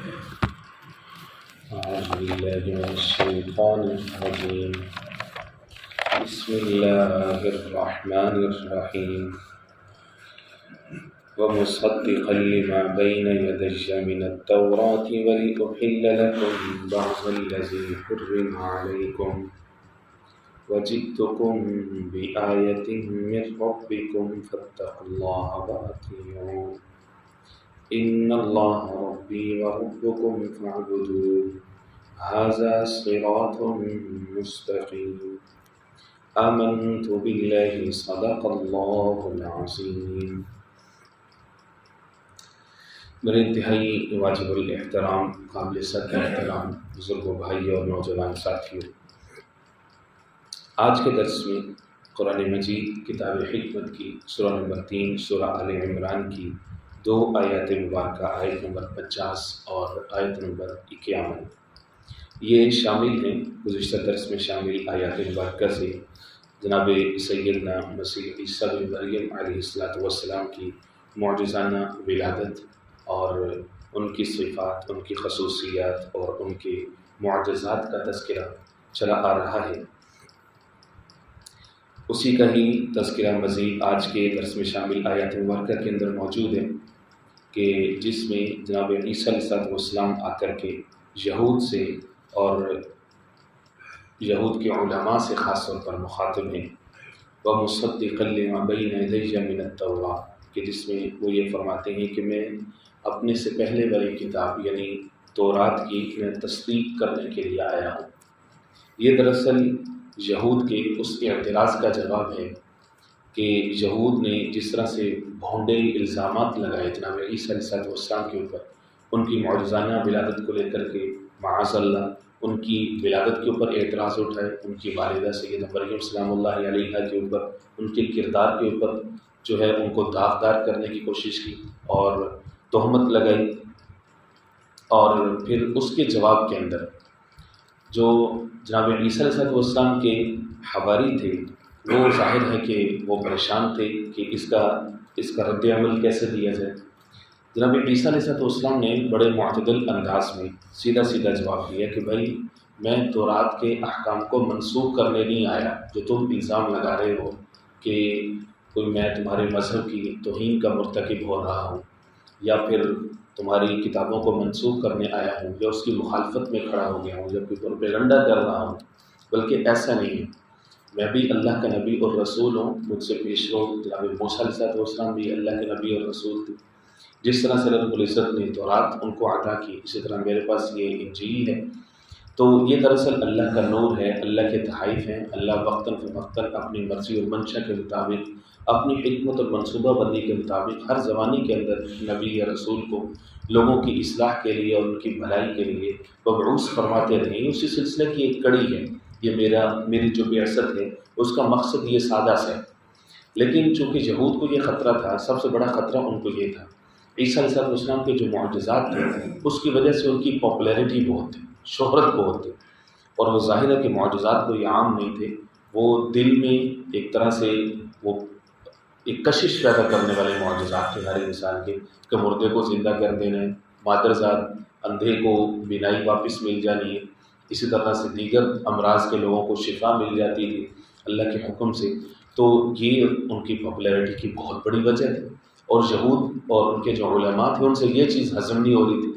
أعوذ بالله من الشيطان الرجيم. بسم الله الرحمن الرحيم. ومصدقا لما بين يدي من التوراة ولأحل لكم بعض الذي حرم عليكم وجئتكم بآية من ربكم فاتقوا الله وأطيعون إن الله ربي وربكم فاعبدوه هذا صراط مستقيم آمنت بالله صدق الله العظيم. میرے انتہائی واجب الاحترام قابل صدر احترام بزرگوں بھائیوں اور نوجوان ساتھیوں، آج کے درس میں قرآن مجید کتاب حکمت کی سورہ نمبر 3 سورہ آل عمران کی 2 آیات مبارکہ، آیت نمبر 50 اور آیت نمبر 51، یہ شامل ہیں گزشتہ درس میں شامل آیات مبارکہ سے جناب سیدنا مسیح عیسیٰ بن مریم علیہ السلام کی معجزانہ ولادت اور ان کی صفات، ان کی خصوصیات اور ان کے معجزات کا تذکرہ چلا آ رہا ہے۔ اسی کا ہی تذکرہ مزید آج کے درس میں شامل آیات مبارکہ کے اندر موجود ہے کہ جس میں جناب عیسیٰ علیہ السلام آ کر کے یہود سے اور یہود کے علماء سے خاص طور پر مخاطب ہیں، وَمُصَدِّقًا لِمَا بَيْنَ يَدَيَّ مِنَ التَّوْرَاةِ، کہ جس میں وہ یہ فرماتے ہیں کہ میں اپنے سے پہلے والی کتاب یعنی تورات کی میں تصدیق کرنے کے لیے آیا ہوں۔ یہ دراصل یہود کے اس اعتراض کا جواب ہے کہ یہود نے جس طرح سے بھونڈے الزامات لگائے جناب عیسیٰ علیہ السلام کے اوپر، ان کی معجزانہ ولادت کو لے کر کے معاذ اللہ ان کی ولادت کے اوپر اعتراض اٹھائے، ان کی والدہ سیدہ مریم سلام اللہ علیہا کے اوپر، ان کے کردار کے اوپر جو ہے ان کو داغدار کرنے کی کوشش کی اور تہمت لگائی، اور پھر اس کے جواب کے اندر جو جناب عیسیٰ علیہ السلام کے حواری تھے وہ ظاہر ہے کہ وہ پریشان تھے کہ اس کا رد عمل کیسے دیا جائے۔ جناب عیسیٰ علیہ السلام نے بڑے معتدل انداز میں سیدھا سیدھا جواب دیا کہ بھائی میں تورات کے احکام کو منسوخ کرنے نہیں آیا، جو تم الزام لگا رہے ہو کہ کوئی میں تمہارے مذہب کی توہین کا مرتکب ہو رہا ہوں یا پھر تمہاری کتابوں کو منسوخ کرنے آیا ہوں یا اس کی مخالفت میں کھڑا ہو گیا ہوں یا کوئی پروپیگنڈا کر رہا ہوں، بلکہ ایسا نہیں ہے، میں بھی اللہ کا نبی اور رسول ہوں، مجھ سے پیشرو جناب موسیٰ علیہ السلام بھی اللہ کے نبی اور رسول تھے۔ جس طرح سے رب العزت نے تورات ان کو عطا کی، اسی طرح میرے پاس یہ انجیل ہے، تو یہ دراصل اللہ کا نور ہے، اللہ کے تحائف ہیں۔ اللہ وقتاً فوقتاً اپنی مرضی اور منشا کے مطابق، اپنی حکمت اور منصوبہ بندی کے مطابق ہر زمانے کے اندر نبی یا رسول کو لوگوں کی اصلاح کے لیے اور ان کی بھلائی کے لیے مبعوث فرماتے رہے۔ اسی سلسلے کی ایک کڑی ہے یہ میری جو بعثت ہے، اس کا مقصد یہ سادہ سا ہے، لیکن چونکہ یہود کو یہ خطرہ تھا، سب سے بڑا خطرہ ان کو یہ تھا عیسیٰ علیہ السلام کے جو معجزات تھے اس کی وجہ سے ان کی پاپولیرٹی بہت تھی، شہرت بہت تھی، اور وہ ظاہر ہے کہ معجزات کوئی عام نہیں تھے، وہ دل میں ایک طرح سے وہ ایک کشش پیدا کرنے والے معجزات تھے ہر انسان کے، کہ مردے کو زندہ کر دینا ہے، مادرزاد اندھے کو بینائی واپس مل جانی ہے، اسی طرح سے دیگر امراض کے لوگوں کو شفا مل جاتی تھی اللہ کے حکم سے۔ تو یہ ان کی پاپولیرٹی کی بہت بڑی وجہ تھی، اور یہود اور ان کے جو علماء تھے ان سے یہ چیز ہضم نہیں ہو رہی تھی،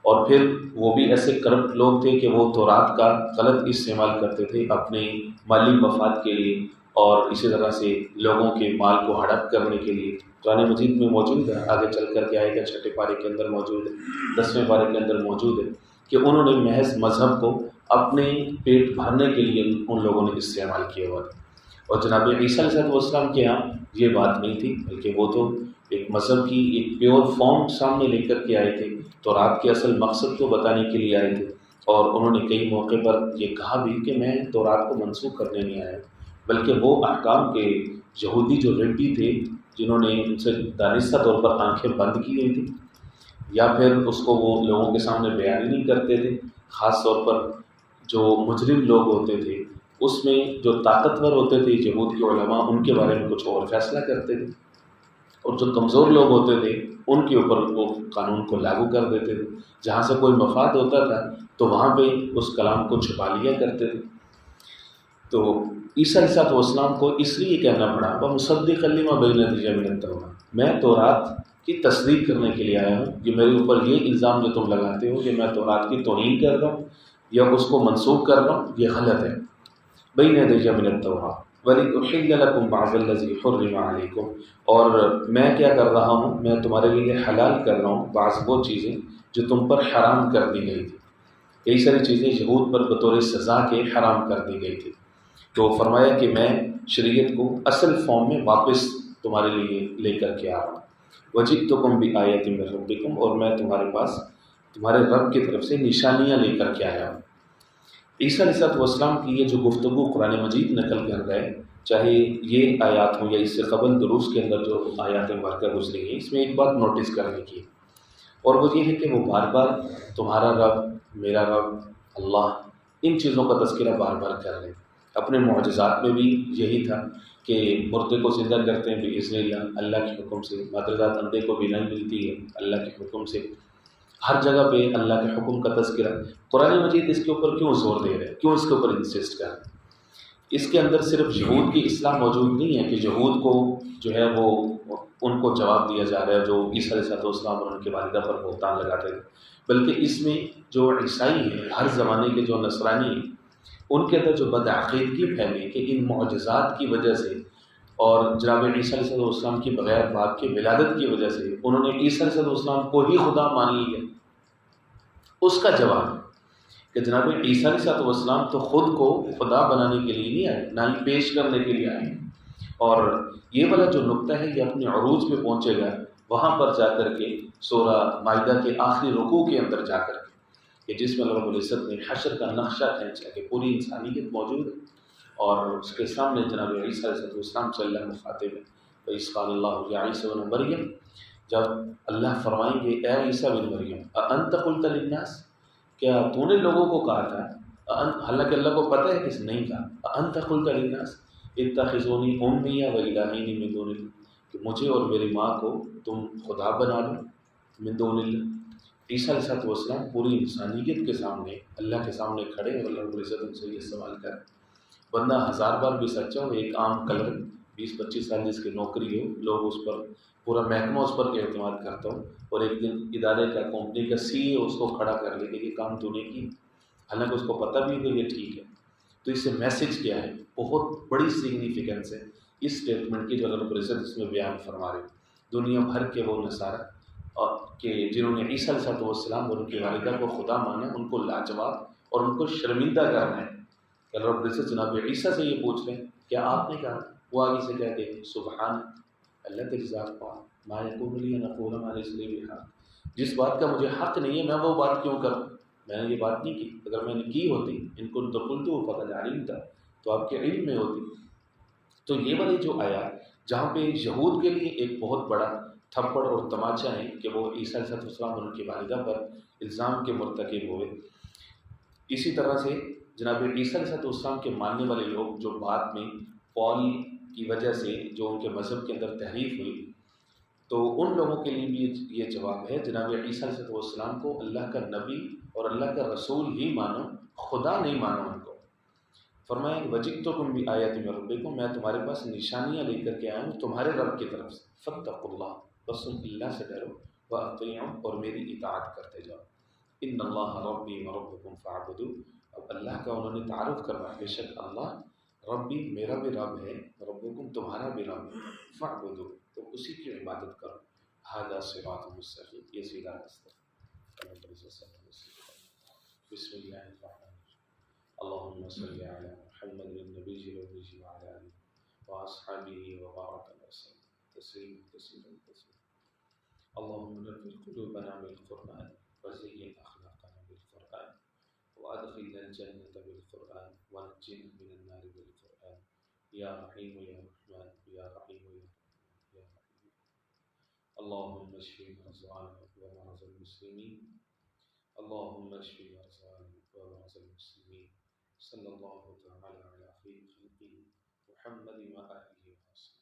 اور پھر وہ بھی ایسے کرپٹ لوگ تھے کہ وہ تورات کا غلط استعمال کرتے تھے اپنے مالی مفاد کے لیے، اور اسی طرح سے لوگوں کے مال کو ہڑپ کرنے کے لیے۔ قرآن مجید میں موجود ہے، آگے چل کر کے آئے گا، 6 پارے کے اندر موجود ہے، 10ویں پارے کے اندر موجود ہے کہ انہوں نے محض مذہب کو اپنے پیٹ بھرنے کے لیے ان لوگوں نے استعمال کیا ہوا تھا، اور جناب عیسیٰ علیہ السلام کے یہاں یہ بات نہیں تھی، بلکہ وہ تو ایک مذہب کی ایک پیور فارم سامنے لے کر کے آئے تھے، تورات کے اصل مقصد کو بتانے کے لیے آئے تھے، اور انہوں نے کئی موقع پر یہ کہا بھی کہ میں تورات کو منسوخ کرنے نہیں آیا، بلکہ وہ احکام کے یہودی جو ربی تھے جنہوں نے ان سے دانستہ طور پر آنکھیں بند کی ہوئی تھی، یا پھر اس کو وہ لوگوں کے سامنے بیان نہیں کرتے تھے، خاص طور پر جو مجرم لوگ ہوتے تھے اس میں جو طاقتور ہوتے تھے یہود کے علماء، ان کے بارے میں کچھ اور فیصلہ کرتے تھے، اور جو کمزور لوگ ہوتے تھے ان کے اوپر وہ قانون کو لاگو کر دیتے تھے، جہاں سے کوئی مفاد ہوتا تھا تو وہاں پہ اس کلام کو چھپا لیا کرتے تھے۔ تو عیسیٰ علیہ السلام کو اس لیے کہنا پڑا وہ مصدق لما بین یدی من التوراۃ، میں تورات کی تصدیق کرنے کے لیے آیا ہوں کہ میرے اوپر یہ الزام جو تم لگاتے ہو کہ میں تورات کی توہین کر رہا ہوں یا اس کو منسوخ کر رہا ہوں، یہ غلط ہے۔ بین یدی من التوراۃ وَلِأُحِلَّ لَكُمْ بَعْضَ الَّذِي حُرِّمَ عَلَيْكُمْ، اور میں کیا کر رہا ہوں، میں تمہارے لیے حلال کر رہا ہوں بعض وہ چیزیں جو تم پر حرام کر دی گئی تھی۔ کئی ساری چیزیں یہود پر بطور سزا کے حرام کر دی گئی تھی، تو فرمایا کہ میں شریعت کو اصل فارم میں واپس تمہارے لیے لے کر کے آ رہا ہوں۔ وَجِئْتُكُمْ بِآیَةٍ مِّن رَبِّكُمْ، اور میں تمہارے پاس تمہارے رب کی طرف سے نشانیاں لے کر کے آیا ہوں۔ عیسیٰ علیہ السلام کی یہ جو گفتگو قرآن مجید نقل کر گئے، چاہے یہ آیات ہوں یا اس سے قبل دروس کے اندر جو آیات مبارکہ گزری ہیں، اس میں ایک بات نوٹس کرنے کی، اور وہ یہ ہے کہ وہ بار بار تمہارا رب، میرا رب، اللہ، ان چیزوں کا تذکرہ بار بار کر رہے ہیں۔ اپنے معجزات میں بھی یہی تھا کہ مردے کو زندہ کرتے ہیں بإذن اللہ، اللہ کے حکم سے، مادرزاد اندھے کو بینائی ملتی ہے اللہ کے حکم سے، ہر جگہ پہ اللہ کے حکم کا تذکرہ۔ قرآن مجید اس کے اوپر کیوں زور دے رہے ہیں، کیوں اس کے اوپر انسسٹ کر رہے ہیں؟ اس کے اندر صرف یہود کی اصلاح موجود نہیں ہے کہ یہود کو جو ہے وہ ان کو جواب دیا جا رہا ہے جو عیسیٰ علیہ السلام اور ان کی والدہ پر بہتان لگاتے تھے، بلکہ اس میں جو عیسائی ہیں، ہر زمانے کے جو نصرانی ہیں، ان کے اندر جو بدعقیدگی پھیلی کہ ان معجزات کی وجہ سے اور جناب عیسیٰ علیہ السلام کی بغیر باپ کی ولادت کی وجہ سے انہوں نے عیسیٰ علیہ السلام کو ہی خدا مان لیا، اس کا جواب کہ جناب عیسیٰ علیہ السلام تو خود کو خدا بنانے کے لیے نہیں آئے، نہ ہی پیش کرنے کے لیے آئے۔ اور یہ والا جو نقطہ ہے یہ اپنے عروج پہ پہنچے گا وہاں پر جا کر کے سورہ مائدہ کے آخری رکوع کے اندر جا کر کے، کہ جس میں رب العزت نے حشر کا نقشہ کھینچا کہ پوری انسانیت موجود ہے اور اس کے سامنے جناب عیسیٰ علیہ السلام سے اللہ مخاطب ہے۔ وَإِذْ قَالَ اللَّهُ يَا عِيسَى ابْنَ مَرْيَمَ، جب اللہ فرمائیں گے اے عیسیٰ بن مریم أَأَنْتَ قُلْتَ لِلنَّاسِ، کیا تو نے لوگوں کو کہا تھا، حالانکہ اللہ کو پتہ ہے کس نے نہیں کہا، أَأَنْتَ قُلْتَ لِلنَّاسِ اتخذونی امی و الہین من دون اللہ، کہ مجھے اور میری ماں کو تم خدا بنا لو من دون اللہ۔ عیسیٰ علیہ السلام پوری انسانیت کے سامنے، اللہ کے سامنے کھڑے اور اللہ رب العزت ان سے یہ سوال کر، بندہ ہزار بار بھی سچا ہو، ایک عام کلر 20-25 سال جس کی نوکری ہو، لوگ اس پر پورا محکمہ اس پر اعتماد کرتا ہو، اور ایک دن ادارے کا، کمپنی کا CEO اس کو کھڑا کر لے کہ یہ کام تو نے کی، حالانکہ اس کو پتہ بھی ہے کہ یہ ٹھیک ہے۔ تو اس سے میسج کیا ہے؟ بہت بڑی سگنیفیکنس ہے اس اسٹیٹمنٹ کی جو اللہ رب العزت اس میں بیان فرما رہے ہیں۔ دنیا بھر کے وہ نصارہ اور کہ جنہوں نے عیسیٰ علیہ السلام اور ان کی والدہ کو خدا مانا، ان کو لاجواب اور ان کو شرمندہ کرنا ہے کہ اللہ رب العزت جناب عیسیٰ سے یہ پوچھ رہے ہیں کیا آپ نے کہا؟ وہ آگے سے کہتے ہیں سبحان اللہ تیری ذات پاک، ما یکون لی ان اقول ما لیس لی بحق، جس بات کا مجھے حق نہیں ہے میں وہ بات کیوں کروں، میں نے یہ بات نہیں کی، اگر میں نے کی ہوتی ان کو تو قلت فقد علمت، تو آپ کے علم میں ہوتی۔ تو یہ والی جو آیا جہاں پہ یہود کے لیے ایک بہت بڑا تھپڑ اور تماچہ ہے کہ وہ عیسیٰ علیہ السلام اور ان کی والدہ پر الزام کے مرتکب ہوئے، اسی طرح سے جناب عیسیٰ علیہ السلام کے ماننے والے لوگ جو بعد میں پال کی وجہ سے جو ان کے مذہب کے اندر تحریف ہوئی، تو ان لوگوں کے لیے بھی یہ جواب ہے جناب عیسیٰ علیہ السلام کو اللہ کا نبی اور اللہ کا رسول ہی مانو، خدا نہیں مانو ان کو۔ فرمایا وَجِئْتُكُمْ بِآیَةٍ مِّن رَبِّكُمْ، میں تمہارے پاس نشانیاں لے کر کے آیا ہوں تمہارے رب کی طرف سے، فَاتَّقُوا اللَّهَ، بس تم اللہ سے ڈرو، وَأَطِیعُونِ، اور میری اطاعت کرتے جاؤ، إِنَّ اللَّهَ رَبِّي وَرَبُّكُمْ فَاعْبُدُوهُ، اب اللہ کا انہوں نے تعارف کرنا، بے شک اللہ ربی میرا بھی رب ہے، ربکم تمہارا بھی رب ہے، فَاعْبُدُوهُ، تو اسی کی عبادت کرو، هَذَا صِرَاطٌ مُسْتَقِیمٌ، یہ سیدھا راستہ ہے۔ بسم اللہ الرحمن اللهم صل على محمد النبي الأمي وعلى آله وأصحابه وبارك وسلم تسليما كثيرا كثيرا اللهم نور قلوبنا بالقرآن وزين أخلاقنا بالقرآن وأدخلنا الجنة بالقرآن ونجنا من النار بالقرآن يا رحيم يا رحمن يا رحيم يا رحيم اللهم اشف مرضانا ومرضى المسلمين اللهم اشف مرضانا ومرضى المسلمين صلی اللہ تعالی علی خیر خلقہ محمد و آلہ وصحبہ۔